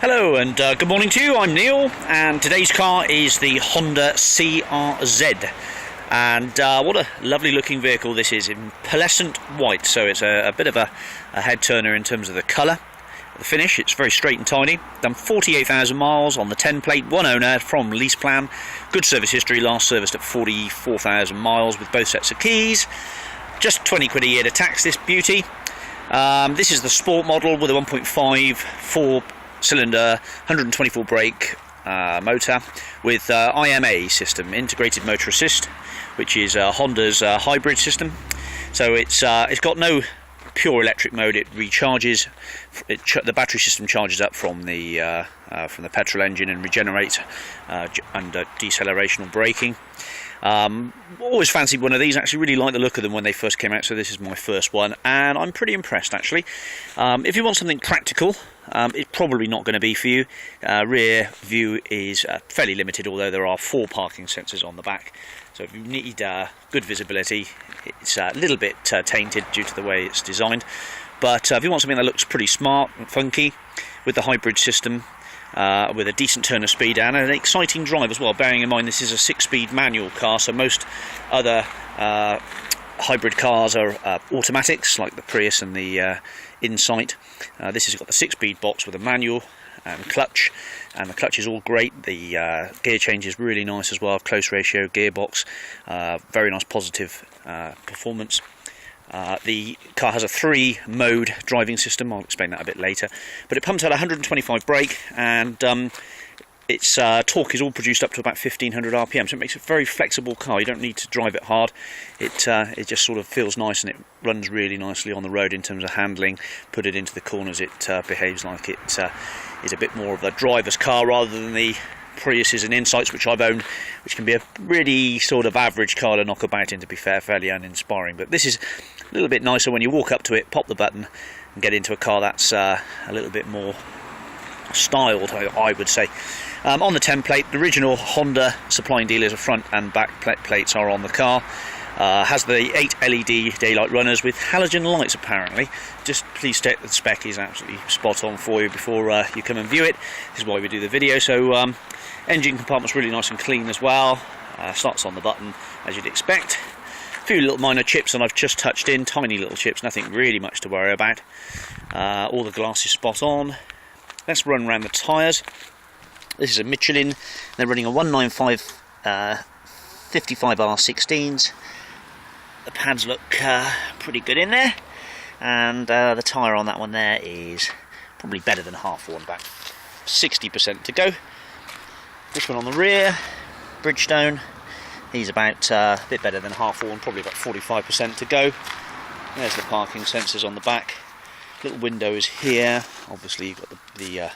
Hello and good morning to you. I'm Neil, and today's car is the Honda CRZ. And what a lovely looking vehicle this is, in pearlescent white, so it's a bit of a head turner in terms of the colour. The finish, it's very straight and tidy. Done 48,000 miles on the 10 plate, one owner from lease plan. Good service history, last serviced at 44,000 miles with both sets of keys. Just 20 quid a year to tax this beauty. This is the sport model with a 1.5 4-cylinder 124 brake motor with IMA system, integrated motor assist, which is Honda's hybrid system. So it's got no pure electric mode. It recharges. The battery system charges up from the petrol engine and regenerates under deceleration or braking. Always fancied one of these. Actually really like the look of them when they first came out, so this is my first one and I'm pretty impressed actually. If you want something practical, it's probably not going to be for you. Rear view is fairly limited, although there are 4 parking sensors on the back, so if you need good visibility, it's a little bit tainted due to the way it's designed. But if you want something that looks pretty smart and funky with the hybrid system, with a decent turn of speed and an exciting drive as well, bearing in mind this is a 6-speed manual car, so most other hybrid cars are automatics like the Prius and the Insight. This has got the 6-speed box with a manual and clutch, and the clutch is all great. The gear change is really nice as well, close ratio gearbox, very nice positive performance. The car has a 3-mode driving system. I'll explain that a bit later, but it pumps out 125 brake, and its torque is all produced up to about 1500 RPM, so it makes it a very flexible car. You don't need to drive it hard. It just sort of feels nice, and it runs really nicely on the road in terms of handling. Put it into the corners, it behaves like it is a bit more of a driver's car rather than the Priuses and Insights which I've owned, which can be a really sort of average car to knock about in, to be fair, fairly uninspiring. But this is a little bit nicer. When you walk up to it, pop the button and get into a car that's a little bit more styled, I would say. On the 10 plate, the original Honda supplying dealers of front and back plates are on the car. Has the 8 LED daylight runners with halogen lights apparently. Just please state that the spec is absolutely spot on for you before you come and view it. This is why we do the video. So engine compartment's really nice and clean as well. Starts on the button as you'd expect. A few little minor chips, and I've just touched in, tiny little chips, nothing really much to worry about. All the glass is spot on. Let's run around the tyres. This is a Michelin. They're running a 195 55 R16s. The pads look pretty good in there, and the tyre on that one there is probably better than half worn, about 60% to go. This one on the rear, Bridgestone, he's about a bit better than half worn, probably about 45% to go. There's the parking sensors on the back. Little windows here. Obviously you've got the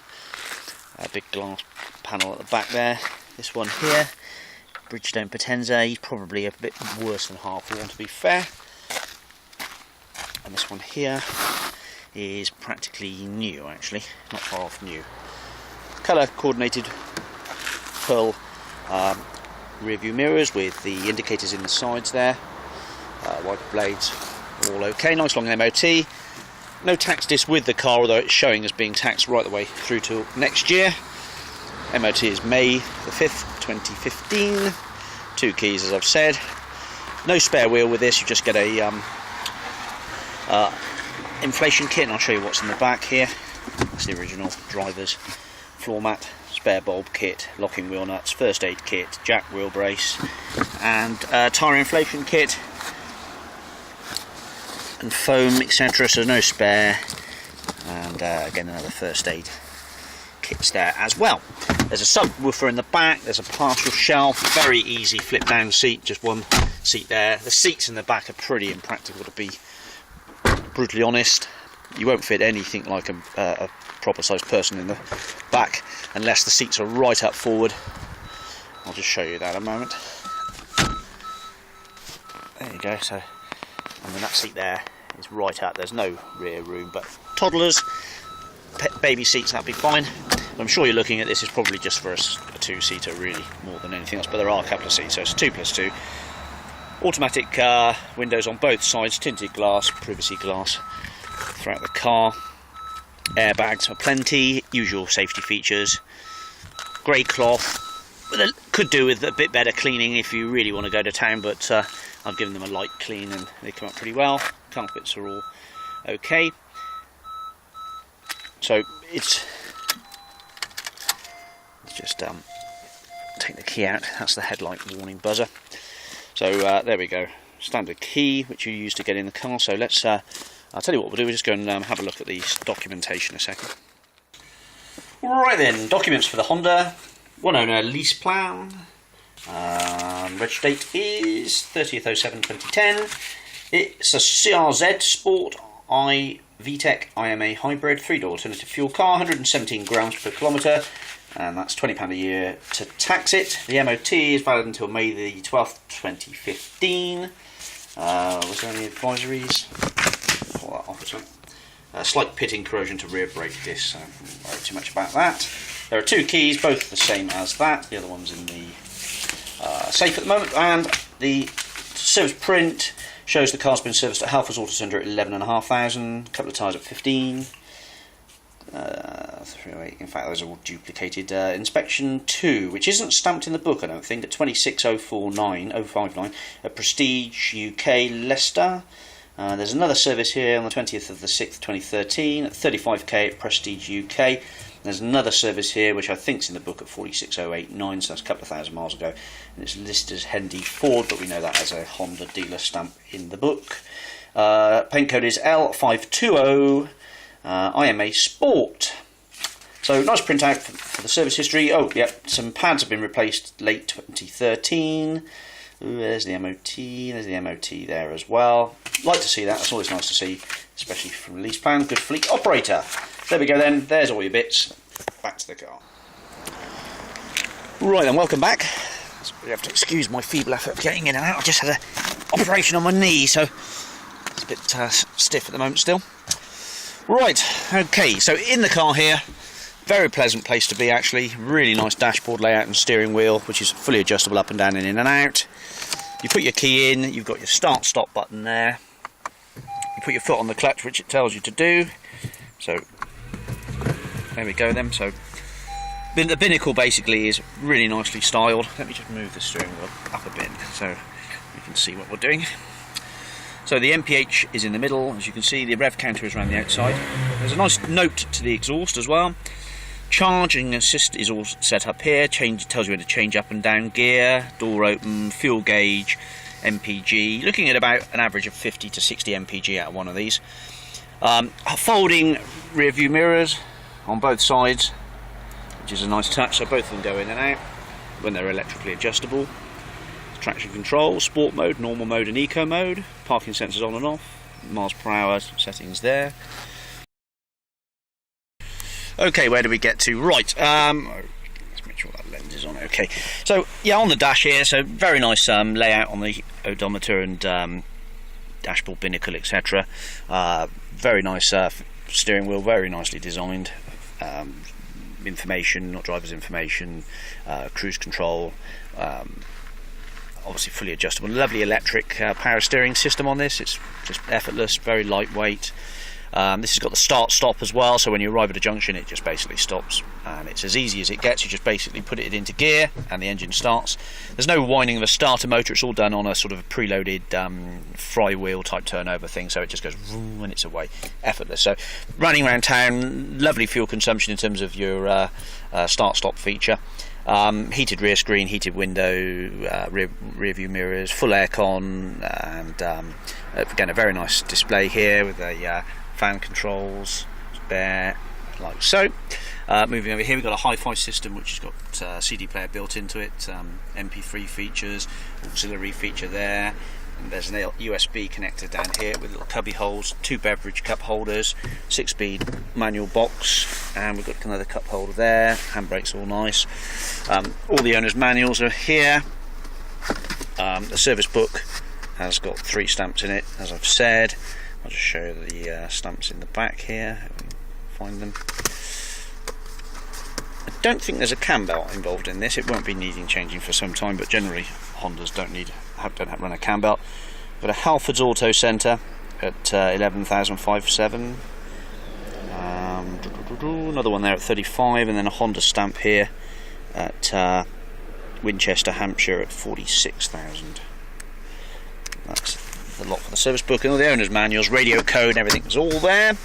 big glass panel at the back there. This one here, Bridgestone Potenza, he's probably a bit worse than half worn, to be fair. And this one here is practically new, actually, not far off new. Colour coordinated pearl rear view mirrors with the indicators in the sides there. Wiper blades all okay, nice long MOT. No tax disc with the car, although it's showing as being taxed right the way through to next year. MOT is May the 5th, 2015. 2 keys, as I've said. No spare wheel with this, you just get a inflation kit, and I'll show you what's in the back here. That's the original driver's floor mat, spare bulb kit, locking wheel nuts, first aid kit, jack wheel brace, and tyre inflation kit, and foam, etc. So no spare, and again another first aid kits there as well. There's a subwoofer in the back, there's a partial shelf, very easy flip down seat, just one seat there. The seats in the back are pretty impractical, to be brutally honest. You won't fit anything like a proper sized person in the back unless the seats are right up forward. I'll just show you that in a moment. There you go. So, and then that seat there is right up, there's no rear room, but toddlers, baby seats, that'd be fine. I'm sure you're looking at this is probably just for a 2-seater, really, more than anything else, but there are a couple of seats, so it's 2+2. Automatic windows on both sides, tinted glass, privacy glass throughout the car. Airbags are plenty, usual safety features. Grey cloth, could do with a bit better cleaning if you really want to go to town, but I've given them a light clean and they come up pretty well. Carpets are all okay. So it's just take the key out. That's the headlight warning buzzer. So there we go. Standard key which you use to get in the car. So let's I'll tell you what we'll do. We'll just go and have a look at the documentation a second. Right then, documents for the Honda. One owner lease plan. Reg date is 30/07/2010. It's a CRZ Sport I VTEC IMA hybrid 3-door alternative fuel car, 117 grams per kilometre, and that's £20 a year to tax it. The MOT is valid until May the 12th, 2015. Was there any advisories? Pull that off. Slight pitting, corrosion to rear brake discs, so I don't worry too much about that. There are two keys, both the same as that. The other one's in the safe at the moment, and the service print shows the car's been serviced at Halfords Auto Centre at 11,500, a couple of tyres at 15. 308. In fact, those are all duplicated. Inspection 2, which isn't stamped in the book, I don't think, at 26059 at Prestige UK Leicester. There's another service here on the 20th of the 6th 2013 at 35k at Prestige UK. There's another service here which I think is in the book at 46089, so that's a couple of thousand miles ago, and it's listed as Hendy Ford, but we know that as a Honda dealer stamp in the book. Paint code is L520 IMA Sport. So nice printout for the service history. Oh yep, some pads have been replaced late 2013. Ooh, there's the MOT, there's the MOT there as well. Like to see that, it's always nice to see, especially from lease plan. Good fleet operator. There we go then, there's all your bits. Back to the car. Right then, welcome back. You have to excuse my feeble effort of getting in and out. I just had an operation on my knee, so it's a bit stiff at the moment still. Right, okay, so in the car here, very pleasant place to be actually. Really nice dashboard layout and steering wheel, which is fully adjustable up and down and in and out. You put your key in, you've got your start stop button there. You put your foot on the clutch, which it tells you to do. So there we go then. So the binnacle basically is really nicely styled. Let me just move the steering wheel up a bit so you can see what we're doing. So the MPH is in the middle, as you can see. The rev counter is around the outside. There's a nice note to the exhaust as well. Charging assist is all set up here. Tells you when to change up and down gear, door open, fuel gauge, MPG. Looking at about an average of 50 to 60 MPG out of one of these. Folding rear view mirrors on both sides, which is a nice touch. So both of them go in and out when they're electrically adjustable. Traction control, sport mode, normal mode and eco mode. Parking sensors on and off. Miles per hour settings there. Okay, where do we get to? Right, let's make sure that lens is on. Okay, so yeah, on the dash here, so very nice layout on the odometer and dashboard, binnacle, etc. Very nice steering wheel, very nicely designed. Information, not driver's information, cruise control. Obviously fully adjustable. Lovely electric power steering system on this. It's just effortless, very lightweight. This has got the start stop as well, so when you arrive at a junction it just basically stops, and it's as easy as it gets. You just basically put it into gear and the engine starts. There's no winding of a starter motor. It's all done on a sort of a preloaded fry wheel type turnover thing, so it just goes vroom and it's away, effortless. So running around town, lovely fuel consumption in terms of your start stop feature. Heated rear screen, heated window, rear view mirrors, full aircon, and again a very nice display here with a fan controls there, like so. Moving over here, we've got a hi-fi system which has got CD player built into it, MP3 features, auxiliary feature there, and there's an USB connector down here with little cubby holes, 2 beverage cup holders, 6-speed manual box, and we've got another cup holder there. Handbrake's all nice. All the owner's manuals are here. The service book has got 3 stamps in it, as I've said. I'll just show you the stamps in the back here, if we can find them. I don't think there's a cam belt involved in this. It won't be needing changing for some time, but generally Hondas don't run a cam belt. Got a Halfords Auto Centre at 11,507. Another one there at 35, and then a Honda stamp here at Winchester, Hampshire at 46,000. That's the lot for the service book and all the owner's manuals, radio code, and everything is all there.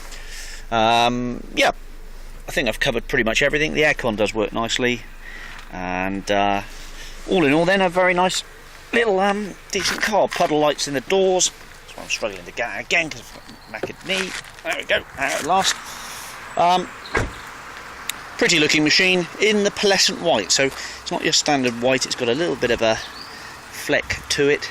Yeah, I think I've covered pretty much everything. The aircon does work nicely, and all in all then a very nice little decent car. Puddle lights in the doors. That's why I'm struggling to get out again because I've got a knackered knee. There we go, out at last. Pretty looking machine in the pearlescent white, so it's not your standard white, it's got a little bit of a fleck to it.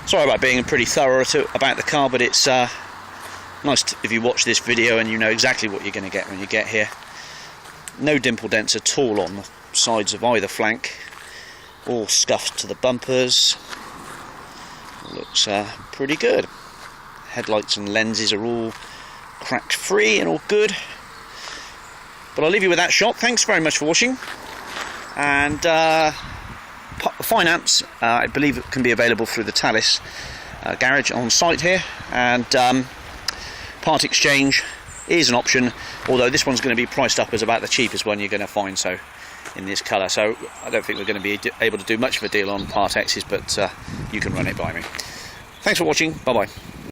Sorry about being pretty thorough about the car, but it's nice if you watch this video and you know exactly what you're going to get when you get here. No dimple dents at all on the sides of either flank, all scuffed to the bumpers. Looks pretty good. Headlights and lenses are all cracked free and all good. But I'll leave you with that shot. Thanks very much for watching, and finance I believe it can be available through the Tallis garage on site here, and part exchange is an option, although this one's going to be priced up as about the cheapest one you're going to find, so in this colour, so I don't think we're going to be able to do much of a deal on Part X's, but you can run it by me. Thanks for watching. Bye bye.